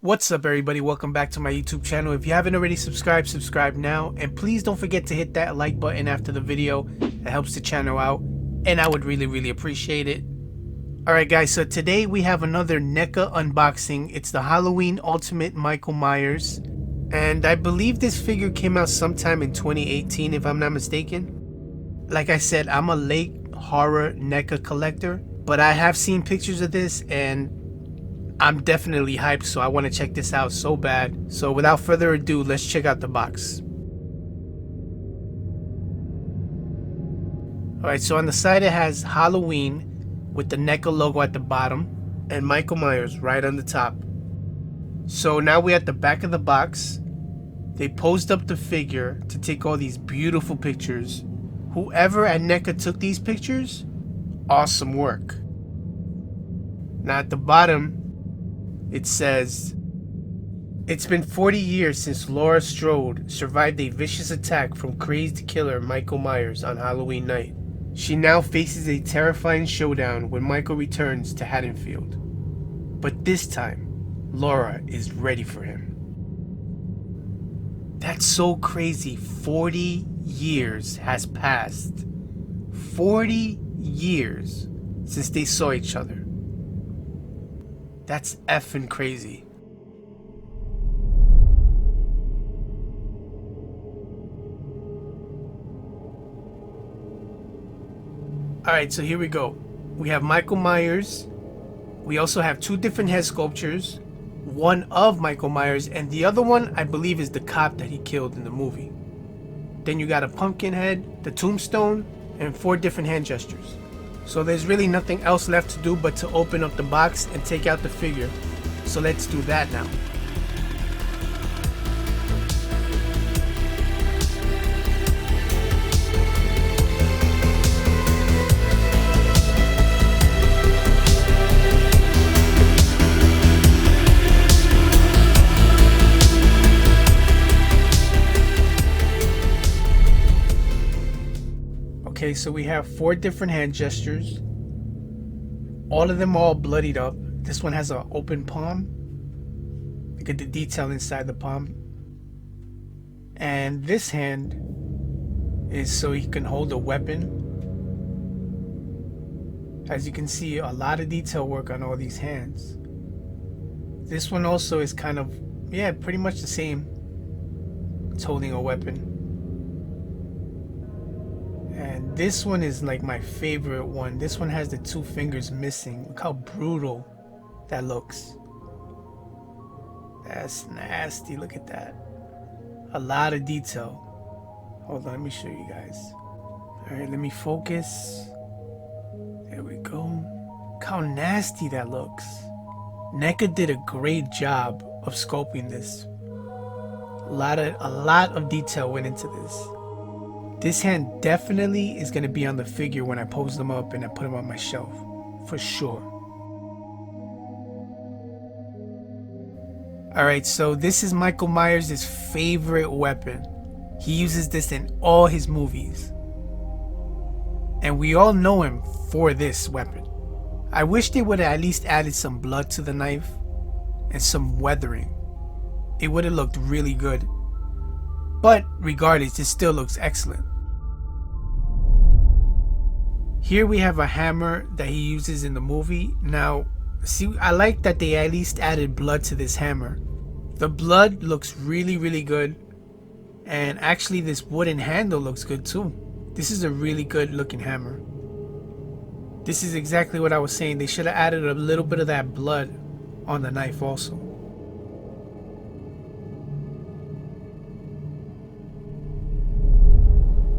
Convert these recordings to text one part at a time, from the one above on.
What's up, everybody? Welcome back to my YouTube channel. If you haven't already subscribed, subscribe now, and please don't forget to hit that like button after the video. It helps the channel out and I would really appreciate it. Alright guys, so today we have another NECA unboxing. It's the Halloween Ultimate Michael Myers, and I believe this figure came out sometime in 2018 if I'm not mistaken. Like I said, I'm a late horror NECA collector, but I have seen pictures of this and I'm definitely hyped, so I want to check this out so bad. So without further ado, let's check out the box. Alright, so on the side it has Halloween with the NECA logo at the bottom and Michael Myers right on the top. So now we're at the back of the box. They posed up the figure to take all these beautiful pictures. Whoever at NECA took these pictures, awesome work. Now at the bottom it says, "It's been 40 years since Laura Strode survived a vicious attack from crazed killer Michael Myers on Halloween night. She now faces a terrifying showdown when Michael returns to Haddonfield. But this time, Laura is ready for him." That's so crazy. 40 years has passed. 40 years since they saw each other. That's effing crazy. Alright, so here we go. We have Michael Myers. We also have two different head sculptures. One of Michael Myers and the other one I believe is the cop that he killed in the movie. Then you got a pumpkin head, the tombstone, and 4 different hand gestures. So there's really nothing else left to do but to open up the box and take out the figure. So let's do that now. Okay, so we have 4 different hand gestures. All of them all bloodied up. This one has an open palm. Look at the detail inside the palm. And this hand is so he can hold a weapon. As you can see, a lot of detail work on all these hands. This one also is kind of, yeah, pretty much the same. It's holding a weapon. And this one is like my favorite one. This one has the 2 fingers missing. Look how brutal that looks. That's nasty. Look at that. A lot of detail. Hold on, let me show you guys. Alright, let me focus. There we go. Look how nasty that looks. NECA did a great job of sculpting this. A lot of detail went into this. This hand definitely is going to be on the figure when I pose them up and I put them on my shelf. For sure. Alright, so this is Michael Myers' favorite weapon. He uses this in all his movies. And we all know him for this weapon. I wish they would have at least added some blood to the knife and some weathering. It would have looked really good. But regardless, it still looks excellent. Here we have a hammer that he uses in the movie. Now, see, I like that they at least added blood to this hammer. The blood looks really good. And actually this wooden handle looks good too. This is a really good looking hammer. This is exactly what I was saying. They should have added a little bit of that blood on the knife also.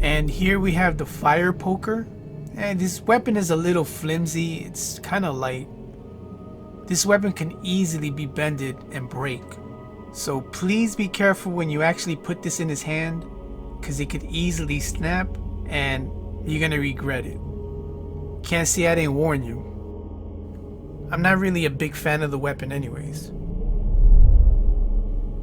And here we have the fire poker. And this weapon is a little flimsy. It's kind of light. This weapon can easily be bended and break. So please be careful when you actually put this in his hand, because it could easily snap and you're going to regret it. Can't say I didn't warn you. I'm not really a big fan of the weapon anyways.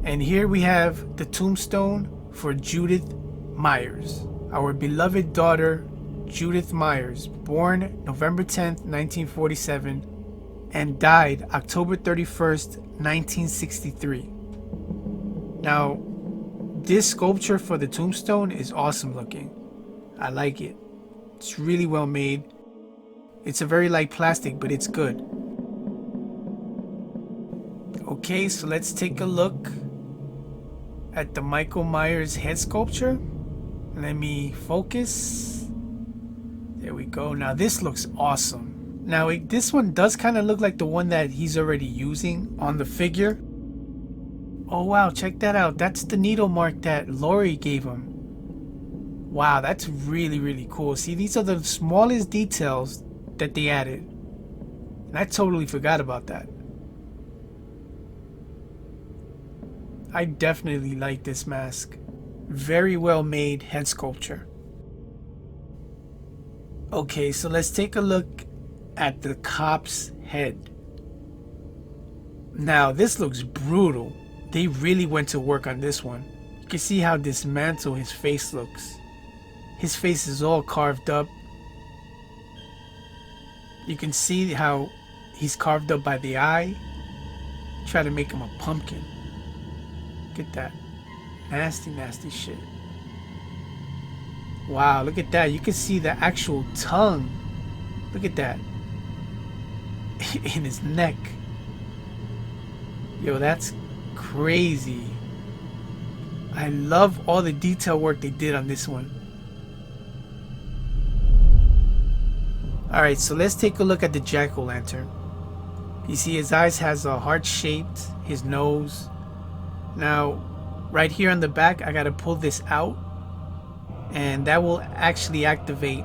And here we have the tombstone for Judith Myers, our beloved daughter Judith Myers, born November 10th, 1947, and died October 31st, 1963. Now, this sculpture for the tombstone is awesome looking. I like it. It's really well made. It's a very light plastic, but it's good. Okay, so let's take a look at the Michael Myers head sculpture. Let me focus. There we go. Now this looks awesome. Now this one does kind of look like the one that he's already using on the figure. Oh wow, check that out. That's the needle mark that Laurie gave him. Wow, that's really, really cool. See, these are the smallest details that they added. And I totally forgot about that. I definitely like this mask. Very well made head sculpture. Okay, so let's take a look at the cop's head. Now, this looks brutal. They really went to work on this one. You can see how dismantled his face looks. His face is all carved up. You can see how he's carved up by the eye. Try to make him a pumpkin. Look at that. Nasty, nasty shit. Wow, look at that. You can see the actual tongue. Look at that. In his neck. Yo, that's crazy. I love all the detail work they did on this one. Alright, so let's take a look at the jack-o'-lantern. You see his eyes has a heart shaped, his nose. Now, right here on the back, I gotta pull this out, and that will actually activate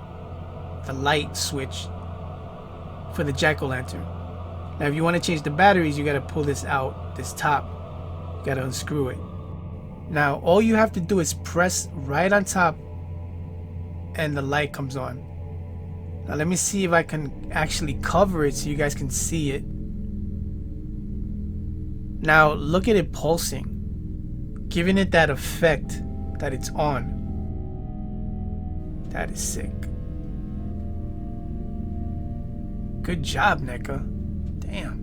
the light switch for the jack-o'-lantern. Now, if you want to change the batteries, you gotta pull this out, this top. You gotta unscrew it. Now, all you have to do is press right on top, and the light comes on. Now, let me see if I can actually cover it so you guys can see it. Now, look at it pulsing, giving it that effect that it's on. That is sick. Good job, NECA. Damn.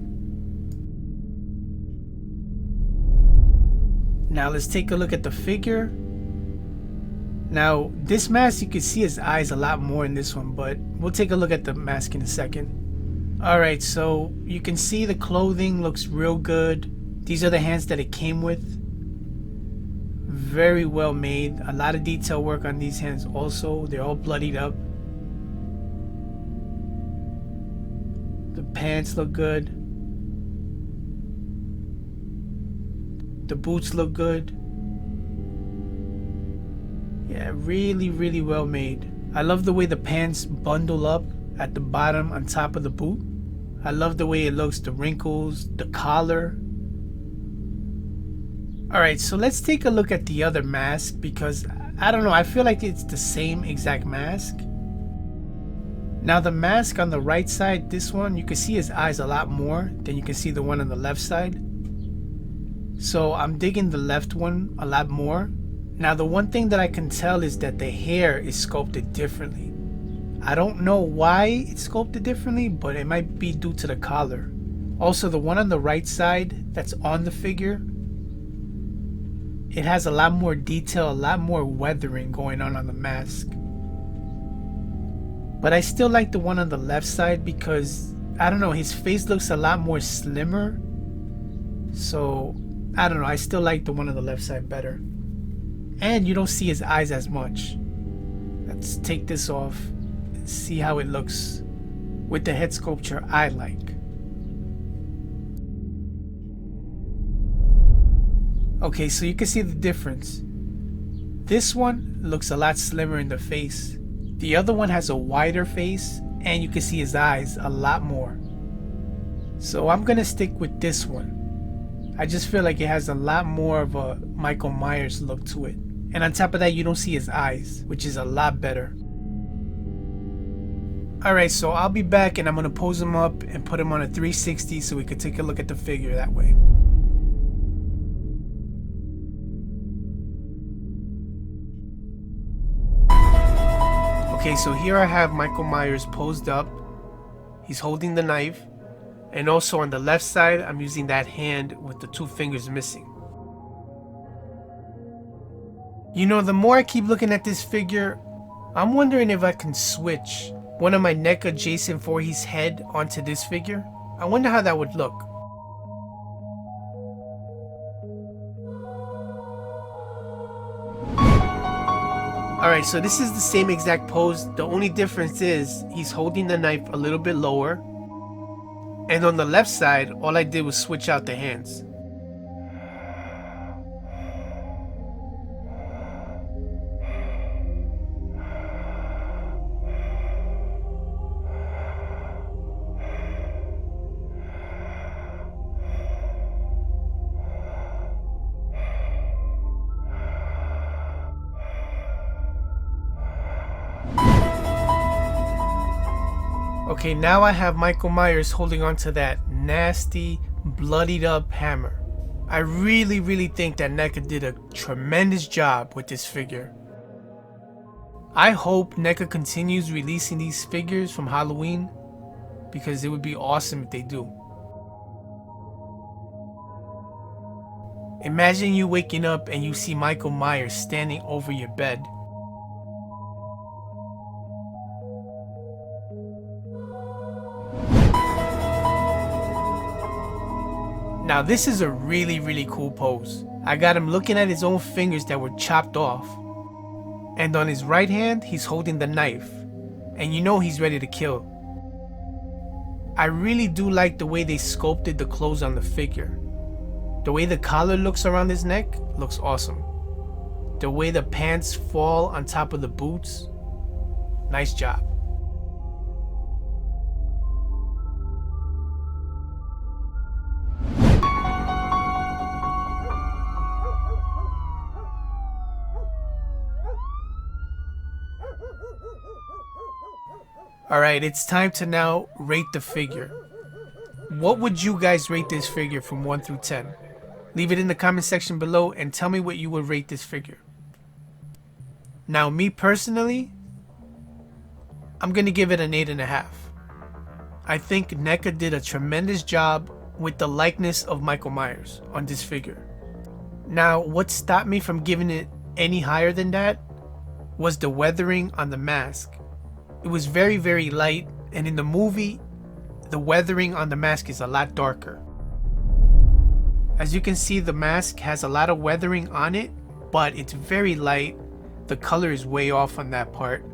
Now let's take a look at the figure. Now this mask, you can see his eyes a lot more in this one, but we'll take a look at the mask in a second. Alright, so you can see the clothing looks real good. These are the hands that it came with. Very well made. A lot of detail work on these hands also. They're all bloodied up. The pants look good. The boots look good. Yeah, really, really well made. I love the way the pants bundle up at the bottom on top of the boot. I love the way it looks, the wrinkles, the collar. Alright, so let's take a look at the other mask because, I don't know, I feel like it's the same exact mask. Now the mask on the right side, this one, you can see his eyes a lot more than you can see the one on the left side. So I'm digging the left one a lot more. Now the one thing that I can tell is that the hair is sculpted differently. I don't know why it's sculpted differently, but it might be due to the collar. Also, the one on the right side that's on the figure, it has a lot more detail, a lot more weathering going on the mask. But I still like the one on the left side because, I don't know, his face looks a lot more slimmer. So, I don't know, I still like the one on the left side better. And you don't see his eyes as much. Let's take this off and see how it looks with the head sculpture I like. Okay, so you can see the difference. This one looks a lot slimmer in the face. The other one has a wider face and you can see his eyes a lot more. So I'm gonna stick with this one. I just feel like it has a lot more of a Michael Myers look to it. And on top of that, you don't see his eyes, which is a lot better. Alright, so I'll be back and I'm gonna pose him up and put him on a 360 so we could take a look at the figure that way. Okay, so here I have Michael Myers posed up. He's holding the knife. And also on the left side, I'm using that hand with the 2 fingers missing. You know, the more I keep looking at this figure, I'm wondering if I can switch one of my NECA Jason Voorhees head onto this figure. I wonder how that would look. Alright, so this is the same exact pose. The only difference is he's holding the knife a little bit lower. And on the left side, all I did was switch out the hands. Okay, now I have Michael Myers holding onto that nasty, bloodied up hammer. I really think that NECA did a tremendous job with this figure. I hope NECA continues releasing these figures from Halloween, because it would be awesome if they do. Imagine you waking up and you see Michael Myers standing over your bed. Now this is a really cool pose. I got him looking at his own fingers that were chopped off. And on his right hand, he's holding the knife. And you know he's ready to kill. I really do like the way they sculpted the clothes on the figure. The way the collar looks around his neck looks awesome. The way the pants fall on top of the boots, nice job. Alright, it's time to now rate the figure. What would you guys rate this figure from 1 through 10? Leave it in the comment section below and tell me what you would rate this figure. Now me personally, I'm gonna give it an 8.5. I think NECA did a tremendous job with the likeness of Michael Myers on this figure. Now what stopped me from giving it any higher than that was the weathering on the mask. It was very light, and in the movie, the weathering on the mask is a lot darker. As you can see, the mask has a lot of weathering on it, but it's very light. The color is way off on that part.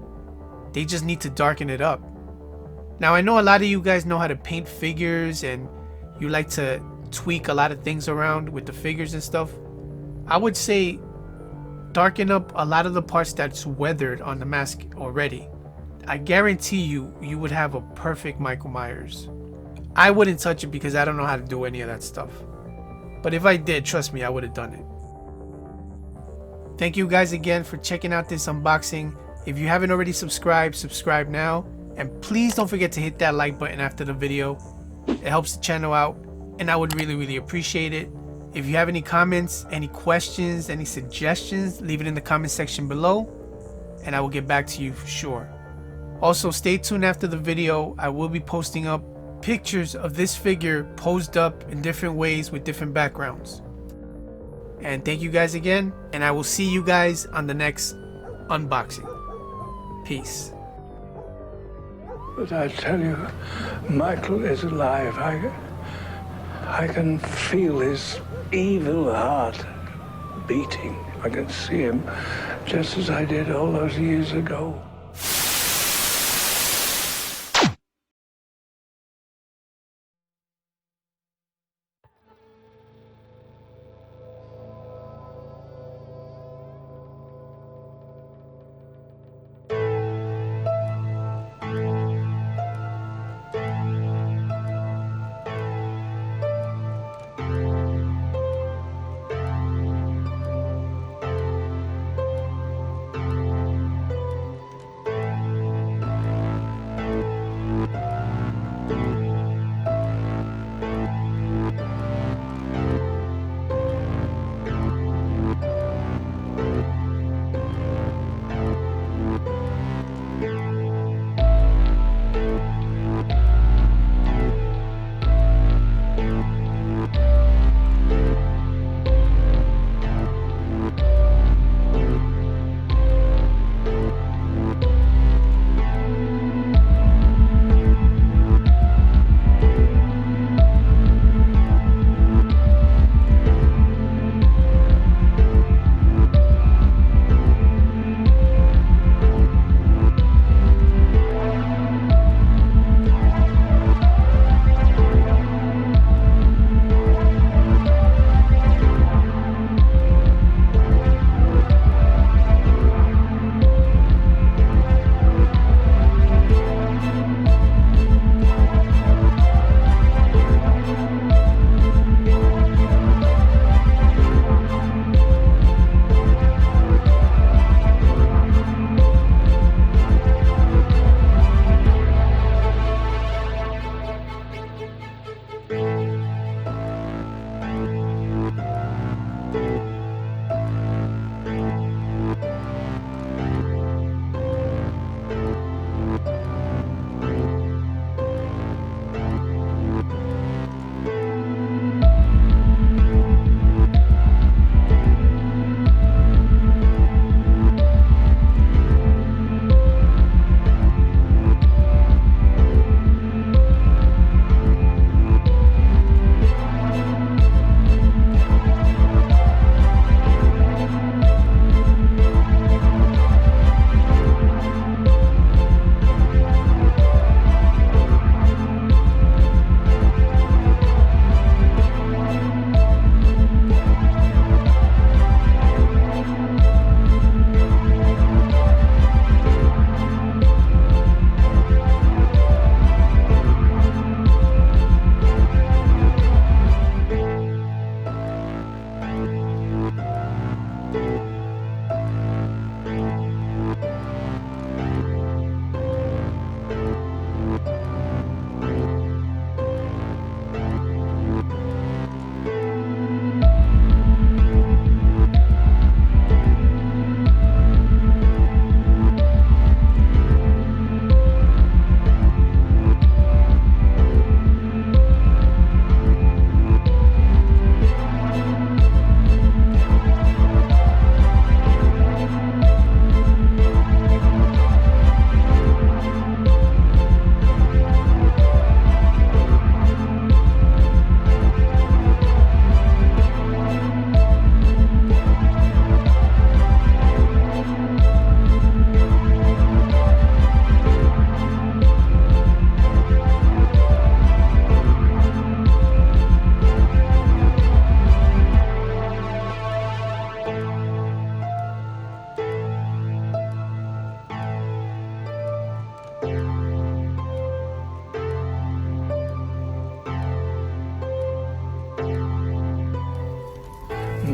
They just need to darken it up. Now I know a lot of you guys know how to paint figures and you like to tweak a lot of things around with the figures and stuff. I would say darken up a lot of the parts that's weathered on the mask already. I guarantee you, you would have a perfect Michael Myers. I wouldn't touch it because I don't know how to do any of that stuff. But if I did, trust me, I would have done it. Thank you guys again for checking out this unboxing. If you haven't already subscribed, subscribe now. And please don't forget to hit that like button after the video. It helps the channel out and I would really appreciate it. If you have any comments, any questions, any suggestions, leave it in the comment section below and I will get back to you for sure. Also, stay tuned after the video. I will be posting up pictures of this figure posed up in different ways with different backgrounds. And thank you guys again, and I will see you guys on the next unboxing. Peace. But I tell you, Michael is alive. I can feel his evil heart beating. I can see him just as I did all those years ago.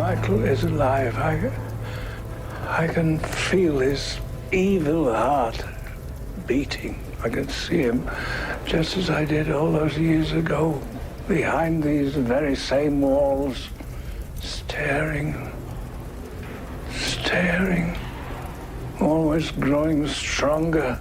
Michael is alive. I can feel his evil heart beating. I can see him just as I did all those years ago, behind these very same walls, staring, always growing stronger.